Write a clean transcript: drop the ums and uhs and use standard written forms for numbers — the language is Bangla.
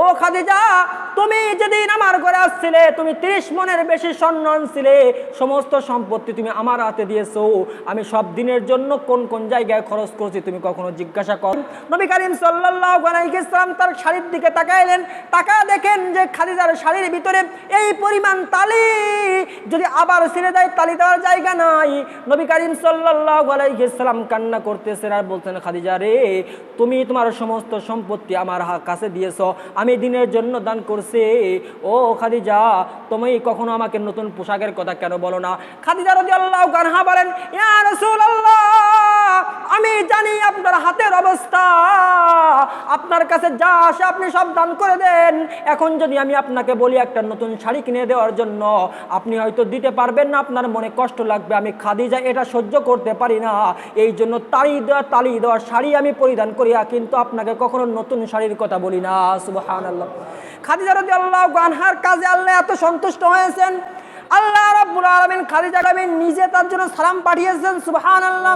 ও খাদিজা, তুমি যেদিন আমার ঘরে আসছিলে তুমি 30 মণের বেশি স্বর্ণ আনছিলে, সমস্ত সম্পত্তি তুমি আমার হাতে দিয়েছো। আমি সব দিনের জন্য কোন কোন জায়গায় খরচ করছি তুমি কখনো জিজ্ঞাসা কর? নবী করিম সাল্লাল্লাহু আলাইহি ওয়াসাল্লাম তার শাড়ির দিকে তাকাইলেন, তাকায় দেখেন যে খাদিজার শাড়ির ভিতরে এই পরিমাণ তালি, যদি আবার ছেড়ে দেয় তালি দেওয়ার জায়গা নাই। নবী করিম সাল্লাল্লাহু আলাইহি ওয়াসাল্লাম কান্না করতেছেন আর বলছেন, খাদিজা রে, তুমি তোমার সমস্ত সম্পত্তি আমার কাছে দিয়েছো, আমি দিনের জন্য দান করছি। ও খাদিজা, তুমি কখনো আমাকে নতুন পোশাকের কথা কেন বলো না? খাদিজা রাদিয়াল্লাহু আনহা বলেন, ইয়া রাসূলুল্লাহ, আমি জানি আপনার হাতের অবস্থা, আপনার কাছে যা আসে আপনি সব দান করে দেন। এখন যদি আমি আপনাকে বলি একটা নতুন শাড়ি কিনে দেওয়ার জন্য, আপনি হয়তো দিতে পারবেন না, আপনার মনে কষ্ট লাগবে। আমি খাদিজা এটা সহ্য করতে পারি না, এই জন্য তালি দেওয়া শাড়ি আমি পরিধান করি, কিন্তু আপনাকে কখনো নতুন শাড়ির কথা বলি না। সুবহানাল্লাহ। খাদিজা রাদিয়াল্লাহু আনহার কাজে আল্লাহ এত সন্তুষ্ট হয়েছেন, আল্লাহ রাব্বুল আলামিন খাদিজাকে নিজে তার জন্য সালাম পাঠিয়েছেন। সুবহানাল্লাহ।